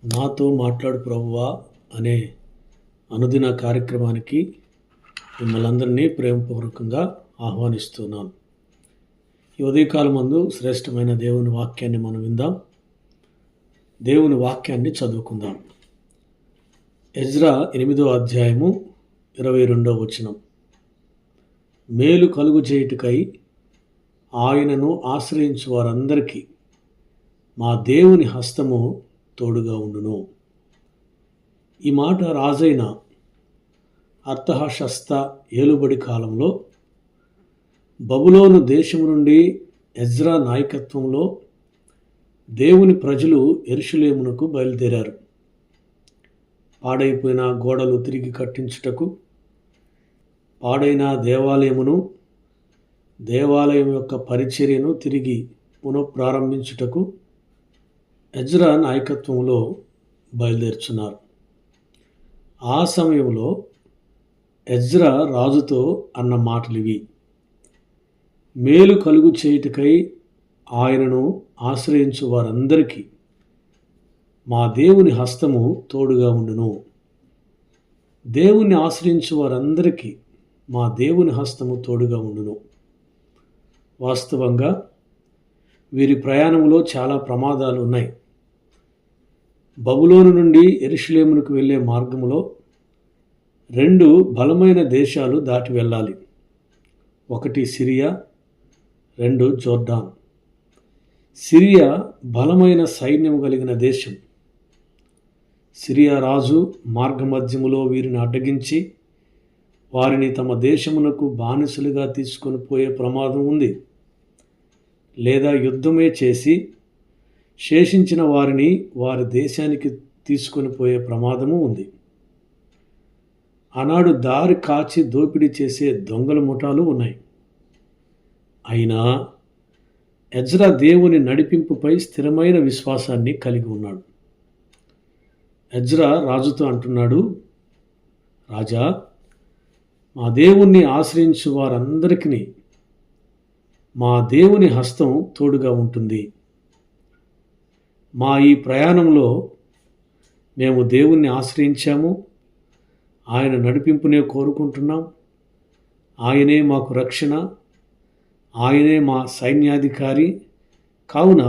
నాతో మాట్లాడు ప్రభువా అనే అనుదిన కార్యక్రమానికి మిమ్మల్ని అందరినీ ప్రేమపూర్వకంగా ఆహ్వానిస్తున్నాను. ఈ ఉదయకాలం మందు శ్రేష్టమైన దేవుని వాక్యాన్ని మనం విందాం. దేవుని వాక్యాన్ని చదువుకుందాం. ఎజ్రా 8వ అధ్యాయము 22వ వచనం. మేలు కలుగు చేయుటకై ఆయనను ఆశ్రయించు వారందరికీ మా దేవుని హస్తము తోడుగా ఉండును. ఈ మాట రాజైన అర్తహషస్త ఏలుబడి కాలంలో బబులోను దేశము నుండి ఎజ్రా నాయకత్వంలో దేవుని ప్రజలు యెరూషలేమునకు బయలుదేరారు. పాడైపోయిన గోడలు తిరిగి కట్టించుటకు, పాడైన దేవాలయం యొక్క పరిచర్యను తిరిగి పునఃప్రారంభించుటకు ఎజ్రా నాయకత్వంలో బయలుదేరుచున్నారు. ఆ సమయంలో ఎజ్రా రాజుతో అన్న మాటలివి: మేలు కలుగు చేయుటకై ఆయనను ఆశ్రయించు వారందరికీ మా దేవుని హస్తము తోడుగా ఉండును. దేవుని ఆశ్రయించు వారందరికీ మా దేవుని హస్తము తోడుగా ఉండును. వాస్తవంగా వీరి ప్రయాణంలో చాలా ప్రమాదాలు ఉన్నాయి. బబులోను నుండి యెరూషలేమునకు వెళ్ళే మార్గంలో 2 బలమైన దేశాలు దాటి వెళ్ళాలి. ఒకటి సిరియా, 2 జోర్డాన్. సిరియా బలమైన సైన్యం కలిగిన దేశం. సిరియా రాజు మార్గమధ్యములో వీరిని అడ్డగించి వారిని తమ దేశమునకు బానిసలుగా తీసుకొని పోయే ప్రమాదం ఉంది. లేదా యుద్ధమే చేసి శేషించిన వారిని వారి దేశానికి తీసుకొని పోయే ప్రమాదము ఉంది. ఆనాడు దారి కాచి దోపిడీ చేసే దొంగల ముఠాలు ఉన్నాయి. అయినా ఎజ్రా దేవుని నడిపింపుపై స్థిరమైన విశ్వాసాన్ని కలిగి ఉన్నాడు. ఎజ్రా రాజుతో అంటున్నాడు: రాజా, మా దేవుణ్ణి ఆశ్రయించు వారందరికీ మా దేవుని హస్తం తోడుగా ఉంటుంది. మా ఈ ప్రయాణంలో మేము దేవుణ్ణి ఆశ్రయించాము. ఆయన నడిపింపునే కోరుకుంటున్నాం. ఆయనే మాకు రక్షణ, ఆయనే మా సైన్యాధికారి. కావున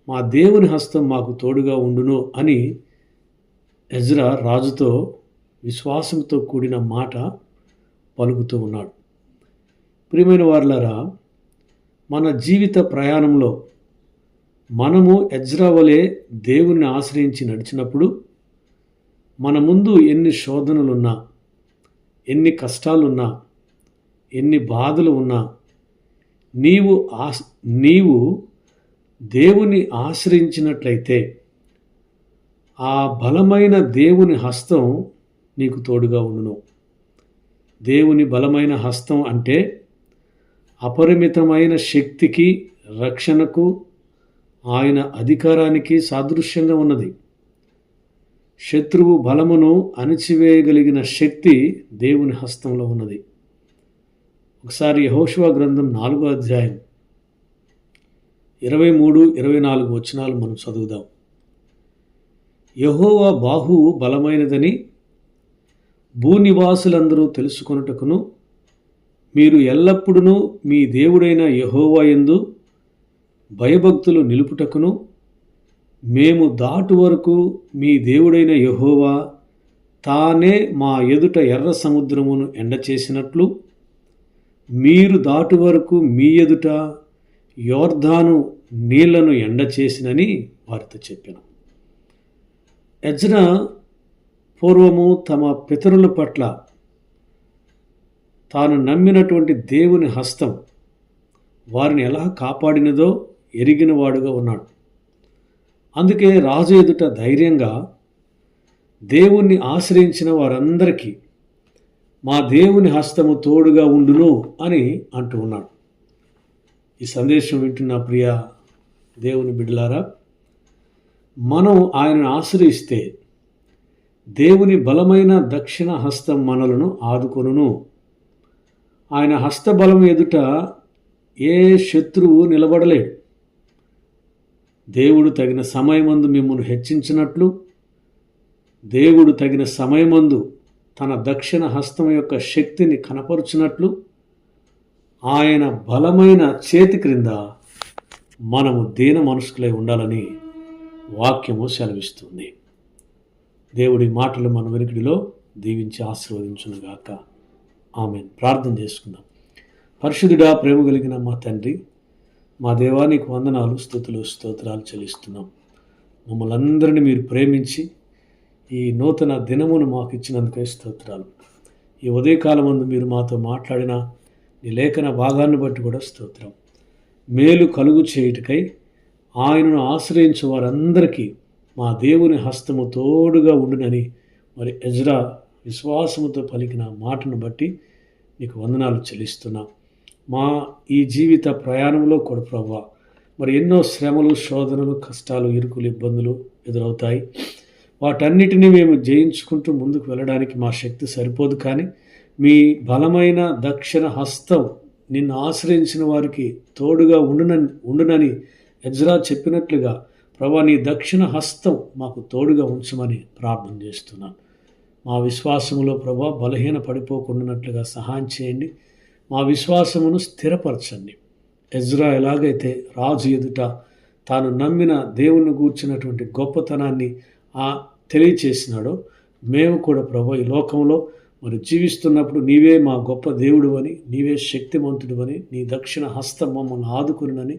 మా దేవుని హస్తం మాకు తోడుగా ఉండును అని ఎజ్రా రాజుతో విశ్వాసంతో కూడిన మాట పలుకుతూ ఉన్నాడు. ప్రియమైన వారలారా, మన జీవిత ప్రయాణంలో మనము ఎజ్రా వలె దేవుణ్ణి ఆశ్రయించి నడిచినప్పుడు మన ముందు ఎన్ని శోధనలున్నా, ఎన్ని కష్టాలున్నా, ఎన్ని బాధలు ఉన్నా నీవు దేవుని ఆశ్రయించినట్లయితే ఆ బలమైన దేవుని హస్తం నీకు తోడుగా ఉండును. దేవుని బలమైన హస్తం అంటే అపరిమితమైన శక్తికి, రక్షణకు, ఆయన అధికారానికి సాదృశ్యంగా ఉన్నది. శత్రువు బలమును అణిచివేయగలిగిన శక్తి దేవుని హస్తంలో ఉన్నది. ఒకసారి యెహోషువ గ్రంథం 4వ అధ్యాయం 23-24 వచనాలు మనం చదువుదాం. యెహోవా బాహువు బలమైనదని భూనివాసులందరూ తెలుసుకొనుటకును మీరు ఎల్లప్పుడూ మీ దేవుడైన యెహోవా యందు భయభక్తులు నిలుపుటకును మేము దాటు వరకు మీ దేవుడైన యెహోవా తానే మా ఎదుట ఎర్ర సముద్రమును ఎండచేసినట్లు మీరు దాటు వరకు మీ ఎదుట యోర్దాను నీళ్లను ఎండచేసినని వారితో చెప్పాను. ఎజ్రా పూర్వము తమ పితరుల పట్ల తాను నమ్మినటువంటి దేవుని హస్తం వారిని ఎలా కాపాడినదో ఎరిగినవాడుగా ఉన్నాడు. అందుకే రాజు ఎదుట ధైర్యంగా దేవుణ్ణి ఆశ్రయించిన వారందరికీ మా దేవుని హస్తము తోడుగా ఉండును అని అంటూ ఉన్నాడు. ఈ సందేశం వింటున్న ప్రియ దేవుని బిడ్డలారా, మనం ఆయనను ఆశ్రయిస్తే దేవుని బలమైన దక్షిణ హస్తం మనలను ఆదుకొనును. ఆయన హస్తబలం ఎదుట ఏ శత్రువు నిలబడలేడు. దేవుడు తగిన సమయమందు మిమ్మల్ని హెచ్చించినట్లు దేవుడు తగిన సమయమందు తన దక్షిణ హస్తం యొక్క శక్తిని కనపరుచున్నట్లు ఆయన బలమైన చేతి క్రింద మనము దీన మనస్కులై ఉండాలని వాక్యము సెలవిస్తుంది. దేవుడి మాటలు మన వెనుకడిలో దీవించి ఆశీర్వదించునుగాక. ఆమేన్. ప్రార్థన చేసుకుందాం. పరిశుద్ధుడా, ప్రేమ కలిగిన మా తండ్రి, మా దేవా, నీకు వందనాలు, స్తుతులు, స్తోత్రాలు చెల్లిస్తున్నాం. మమ్మల్ని అందరినీ మీరు ప్రేమించి ఈ నూతన దినమును మాకు ఇచ్చినందుకే స్తోత్రాలు. ఈ ఉదయకాలమందు మీరు మాతో మాట్లాడిన నీ లేఖన భాగాన్ని బట్టి కూడా స్తోత్రం. మేలు కలుగు చేయుటకై ఆయనను ఆశ్రయించే వారందరికీ మా దేవుని హస్తము తోడుగా ఉండునని మరి ఎజ్రా విశ్వాసముతో పలికిన మాటను బట్టి నీకు వందనాలు చెల్లిస్తున్నాం. మా ఈ జీవిత ప్రయాణంలో కూడా ప్రభువా, మరి ఎన్నో శ్రమలు, శోధనలు, కష్టాలు, ఇరుకులు, ఇబ్బందులు ఎదురవుతాయి. వాటన్నిటినీ మేము జయించుకుంటూ ముందుకు వెళ్ళడానికి మా శక్తి సరిపోదు. కానీ మీ బలమైన దక్షిణ హస్తం నిన్ను ఆశ్రయించిన వారికి తోడుగా ఉండునని ఎజ్రా చెప్పినట్లుగా ప్రభా, నీ దక్షిణ హస్తం మాకు తోడుగా ఉంచమని ప్రార్థన చేస్తున్నాను. మా విశ్వాసములో ప్రభా బలహీన పడిపోకుండానట్లుగా సహాయం చేయండి. మా విశ్వాసమును స్థిరపరచండి. ఎజ్రా ఎలాగైతే రాజు ఎదుట తాను నమ్మిన దేవుణ్ణి గూర్చినటువంటి గొప్పతనాన్ని తెలియచేసినాడో, మేము కూడా ప్రభు ఈ లోకంలో మరి జీవిస్తున్నప్పుడు నీవే మా గొప్ప దేవుడు అని, నీవే శక్తిమంతుడు అని, నీ దక్షిణ హస్తం మమ్మల్ని ఆదుకునని,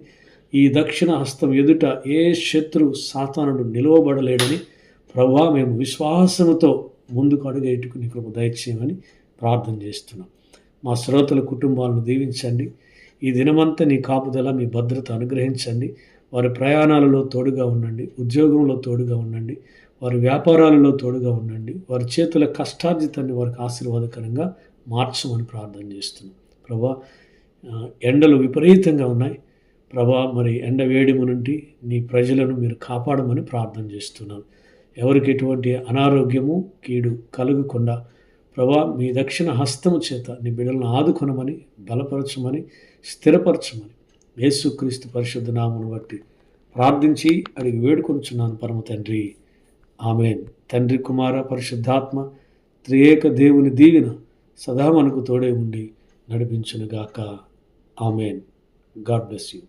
ఈ దక్షిణ హస్తం ఎదుట ఏ శత్రువు సాతానుడు నిలవబడలేడని ప్రభా మేము విశ్వాసముతో ముందుకు అడుగేటుకు నీ కృప దయచేయమని ప్రార్థన చేస్తున్నాం. మా శ్రోతల కుటుంబాలను దీవించండి. ఈ దినమంతా నీ కాపుదల, మీ భద్రత అనుగ్రహించండి. వారి ప్రయాణాలలో తోడుగా ఉండండి, ఉద్యోగంలో తోడుగా ఉండండి, వారి వ్యాపారాలలో తోడుగా ఉండండి. వారి చేతుల కష్టార్జితాన్ని వారికి ఆశీర్వాదకరంగా మార్చమని ప్రార్థన చేస్తున్నాం. ప్రభా, ఎండలు విపరీతంగా ఉన్నాయి ప్రభా, మరి ఎండ వేడిము నుండి నీ ప్రజలను మీరు కాపాడమని ప్రార్థన చేస్తున్నాను. ఎవరికి ఎటువంటి అనారోగ్యము, కీడు కలుగకుండా ప్రభా, మీ దక్షిణ హస్తము చేత నీ బిడ్డలను ఆదుకొనమని, బలపరచమని, స్థిరపరచమని యేసుక్రీస్తు పరిశుద్ధ నామమును బట్టి ప్రార్థించి అడిగి వేడుకొనుచున్నాను పరమ తండ్రి. ఆమేన్. తండ్రి, కుమార, పరిశుద్ధాత్మ త్రియేక దేవుని దీవెన సదా మనకు తోడే ఉండి నడిపించునుగాక. ఆమేన్. God bless you.